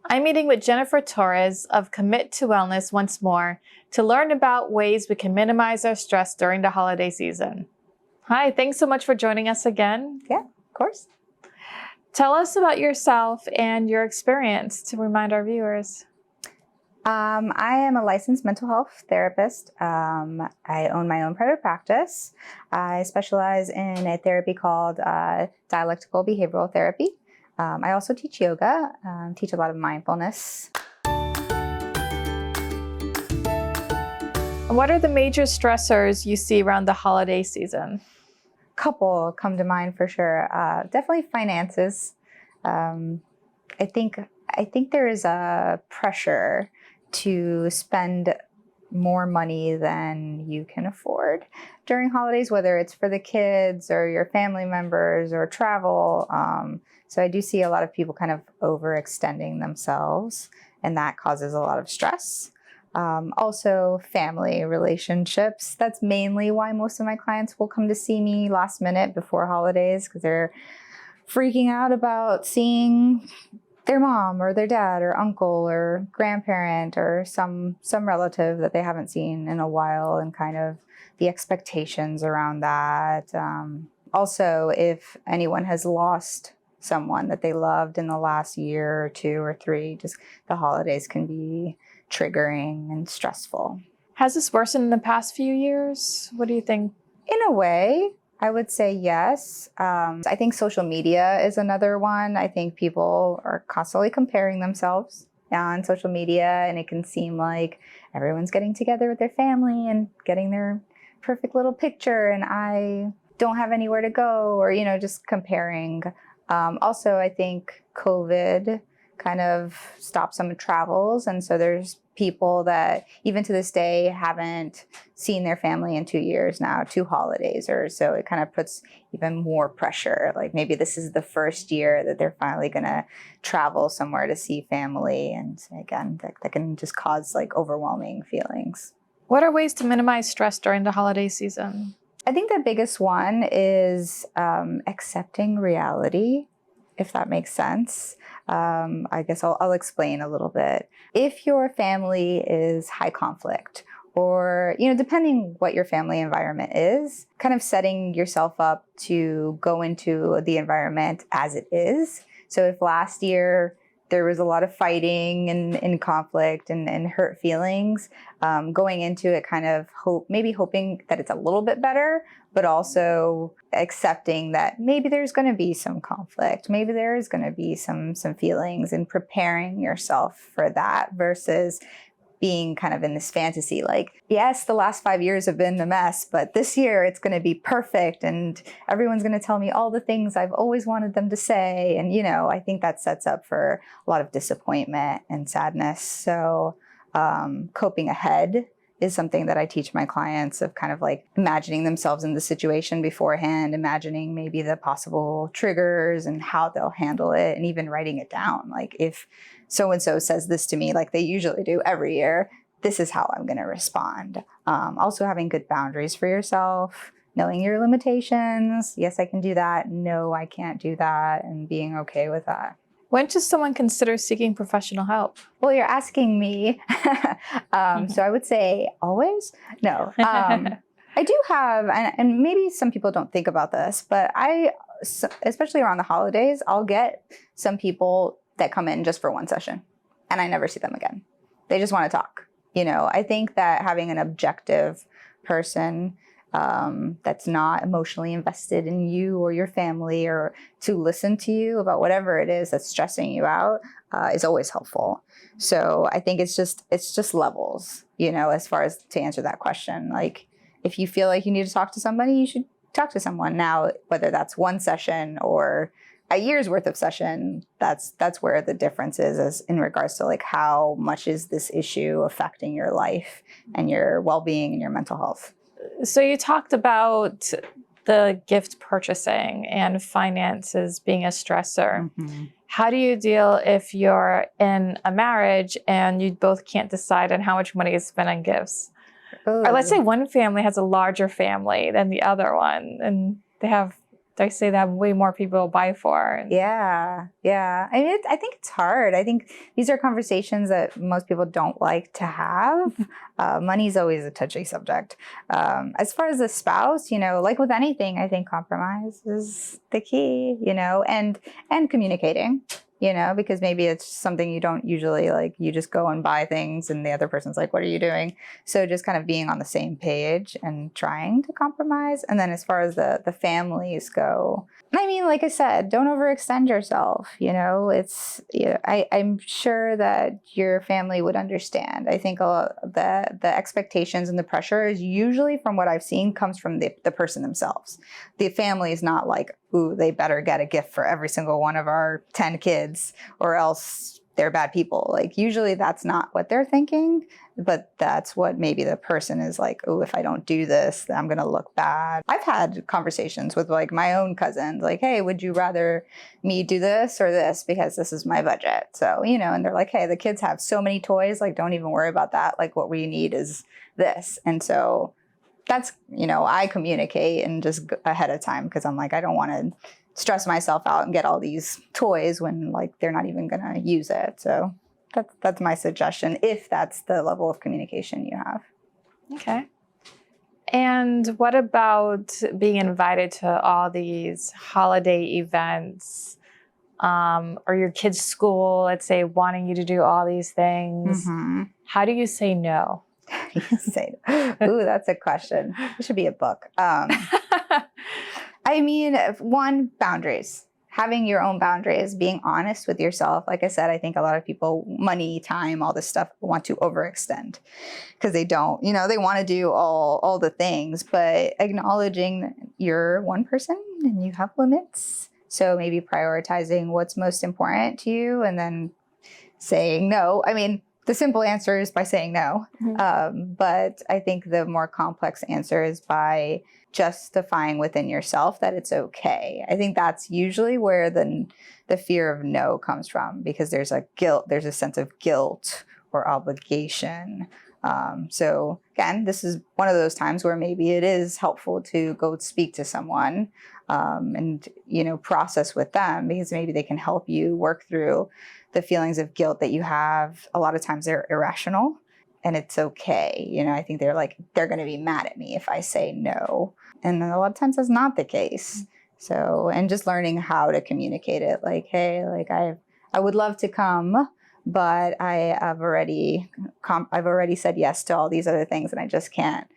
I'm meeting with Jennifer Torres of Commit to Wellness once more to learn about ways we can minimize our stress during the holiday season. Hi, thanks so much for joining us again. Yeah, of course. Tell us about yourself and your experience to remind our viewers. I am a licensed mental health therapist. I own my own private practice. I specialize in a therapy called dialectical behavioral therapy. I also teach yoga, teach a lot of mindfulness. What are the major stressors you see around the holiday season? Couple come to mind for sure. Definitely finances. I think there is a pressure to spend more money than you can afford during holidays, whether it's for the kids or your family members or travel. So I do see a lot of people kind of overextending themselves, and that causes a lot of stress. Also family relationships. That's mainly why most of my clients will come to see me last minute before holidays, because they're freaking out about seeing their mom or their dad or uncle or grandparent or some relative that they haven't seen in a while, and kind of the expectations around that. Also, if anyone has lost someone that they loved in the last year or 2 or 3, just the holidays can be triggering and stressful. Has this worsened in the past few years? What do you think? In a way, I would say yes. I think social media is another one. I think people are constantly comparing themselves on social media, and it can seem like everyone's getting together with their family and getting their perfect little picture, and I don't have anywhere to go, or, just comparing. Also, I think COVID kind of stopped some travels, and so there's people that even to this day haven't seen their family in 2 years now, 2 holidays or so. It kind of puts even more pressure. Like maybe this is the first year that they're finally going to travel somewhere to see family, and again, that can just cause like overwhelming feelings. What are ways to minimize stress during the holiday season? I think the biggest one is accepting reality, if that makes sense. I guess I'll explain a little bit. If your family is high conflict, or, depending what your family environment is, kind of setting yourself up to go into the environment as it is. So if last year there was a lot of fighting and conflict and hurt feelings, going into it kind of hoping that it's a little bit better, but also accepting that maybe there's going to be some conflict, maybe there is going to be some feelings, and preparing yourself for that versus being kind of in this fantasy, like, yes, the last 5 years have been a mess, but this year it's going to be perfect, and everyone's going to tell me all the things I've always wanted them to say. And, I think that sets up for a lot of disappointment and sadness. So coping ahead is something that I teach my clients, of kind of like imagining themselves in the situation beforehand, imagining maybe the possible triggers and how they'll handle it, and even writing it down. Like, if so-and-so says this to me, like they usually do every year, this is how I'm going to respond. Also having good boundaries for yourself, knowing your limitations. Yes, I can do that. No, I can't do that. And being okay with that. When should someone consider seeking professional help? Well, you're asking me. So I would say always. No. I do have, and maybe some people don't think about this, but especially around the holidays, I'll get some people that come in just for one session, and I never see them again. They just want to talk. I think that having an objective person that's not emotionally invested in you or your family, or to listen to you about whatever it is that's stressing you out, is always helpful. So I think it's just levels, as far as to answer that question. Like, if you feel like you need to talk to somebody, you should talk to someone. Now, whether that's one session or a year's worth of session, that's where the difference is, as in regards to like how much is this issue affecting your life and your well-being and your mental health. So you talked about the gift purchasing and finances being a stressor. Mm-hmm. How do you deal if you're in a marriage and you both can't decide on how much money is spent on gifts? Ooh. Or let's say one family has a larger family than the other one, and they have they say that way more people buy for. Yeah. I mean, I think it's hard. I think these are conversations that most people don't like to have. Money's always a touchy subject. As far as a spouse, like with anything, I think compromise is the key, and communicating. Because maybe it's something you don't usually like, you just go and buy things and the other person's like, what are you doing? So just kind of being on the same page and trying to compromise. And then as far as the families go, I mean, like I said, don't overextend yourself. I'm sure that your family would understand. I think the expectations and the pressure is usually, from what I've seen, comes from the person themselves. The family is not like, ooh, they better get a gift for every single one of our 10 kids or else they're bad people. Like usually that's not what they're thinking, but that's what maybe the person is like, oh, if I don't do this, then I'm going to look bad. I've had conversations with like my own cousins, like, hey, would you rather me do this or this? Because this is my budget. So, and they're like, hey, the kids have so many toys, like, don't even worry about that. Like what we need is this. And so that's, I communicate and just ahead of time because I'm like, I don't want to stress myself out and get all these toys when like they're not even going to use it. So that's my suggestion, if that's the level of communication you have. Okay. And what about being invited to all these holiday events, or your kid's school, let's say, wanting you to do all these things? Mm-hmm. How do you say no? Ooh, that's a question. It should be a book. I mean, one, boundaries. Having your own boundaries, being honest with yourself. Like I said, I think a lot of people, money, time, all this stuff, want to overextend because they don't, they want to do all the things, but acknowledging you're one person and you have limits. So maybe prioritizing what's most important to you and then saying no. I mean, the simple answer is by saying no. Mm-hmm. But I think the more complex answer is by justifying within yourself that it's okay. I think that's usually where the fear of no comes from, because there's a sense of guilt or obligation. So again, this is one of those times where maybe it is helpful to go speak to someone and process with them, because maybe they can help you work through the feelings of guilt that you have. A lot of times they're irrational and it's okay. I think they're going to be mad at me if I say no. And a lot of times that's not the case. So, and just learning how to communicate it, like, hey, like I would love to come, but I've already said yes to all these other things and I just can't.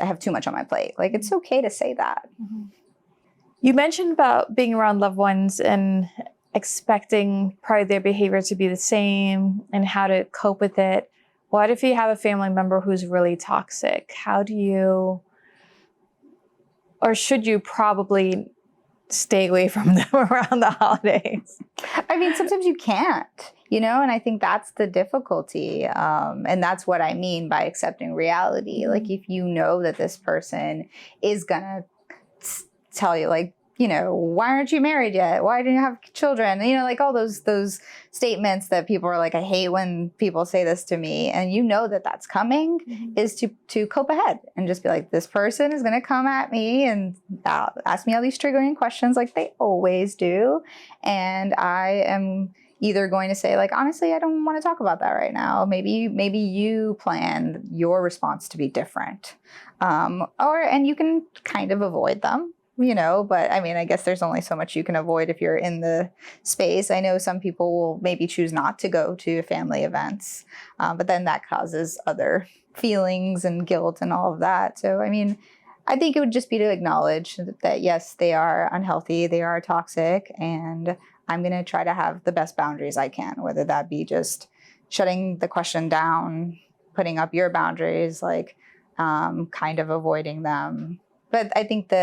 I have too much on my plate. Like, it's okay to say that. Mm-hmm. You mentioned about being around loved ones and expecting probably their behavior to be the same and how to cope with it. What if you have a family member who's really toxic? How do you, or should you probably stay away from them around the holidays? I mean, sometimes you can't, and I think that's the difficulty. And that's what I mean by accepting reality. Like, if you know that this person is gonna tell you, like, why aren't you married yet? Why didn't you have children? Like all those statements that people are like, I hate when people say this to me. And that that's coming, is to cope ahead and just be like, this person is going to come at me and ask me all these triggering questions like they always do. And I am either going to say, like, honestly, I don't want to talk about that right now. Maybe you plan your response to be different. And you can kind of avoid them. But I mean, I guess there's only so much you can avoid if you're in the space. I know some people will maybe choose not to go to family events, but then that causes other feelings and guilt and all of that. So, I mean, I think it would just be to acknowledge that, yes, they are unhealthy, they are toxic, and I'm going to try to have the best boundaries I can, whether that be just shutting the question down, putting up your boundaries, like kind of avoiding them. But I think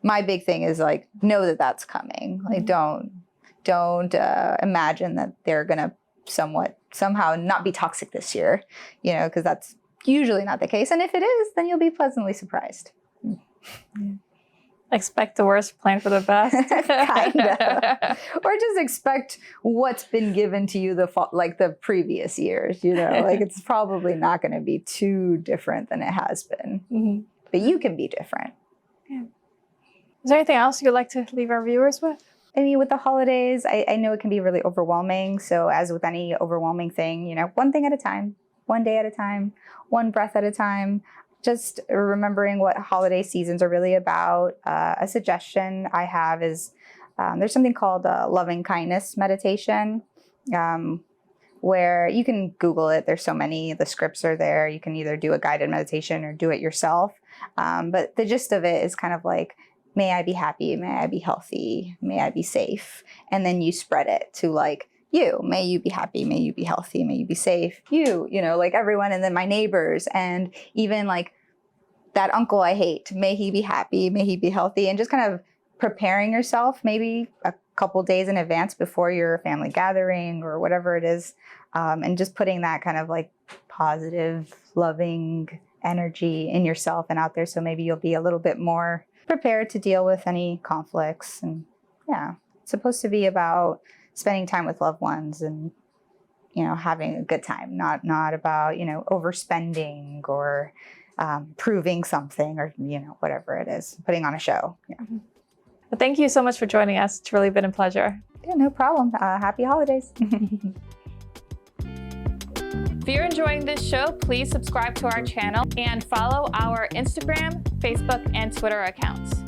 my big thing is like, know that that's coming. Like, don't imagine that they're gonna somehow not be toxic this year, because that's usually not the case. And if it is, then you'll be pleasantly surprised. Expect the worst, plan for the best. Kind of. Or just expect what's been given to you the previous years, like it's probably not going to be too different than it has been. Mm-hmm. But you can be different. Yeah. Is there anything else you'd like to leave our viewers with? I mean, with the holidays, I know it can be really overwhelming. So as with any overwhelming thing, one thing at a time, one day at a time, one breath at a time, just remembering what holiday seasons are really about. A suggestion I have is there's something called loving kindness meditation, where you can Google it. There's so many, the scripts are there. You can either do a guided meditation or do it yourself. But the gist of it is kind of like, may I be happy, may I be healthy, may I be safe. And then you spread it to like, you, may you be happy, may you be healthy, may you be safe. Like everyone, and then my neighbors, and even like that uncle I hate, may he be happy, may he be healthy, and just kind of preparing yourself maybe a couple days in advance before your family gathering or whatever it is, and just putting that kind of like positive, loving energy in yourself and out there. So maybe you'll be a little bit more prepared to deal with any conflicts. And yeah, it's supposed to be about spending time with loved ones and having a good time, not about overspending or proving something or whatever it is, putting on a show. Yeah. Well, thank you so much for joining us. It's really been a pleasure. Yeah, no problem. Happy holidays. If you're enjoying this show, please subscribe to our channel and follow our Instagram, Facebook, and Twitter accounts.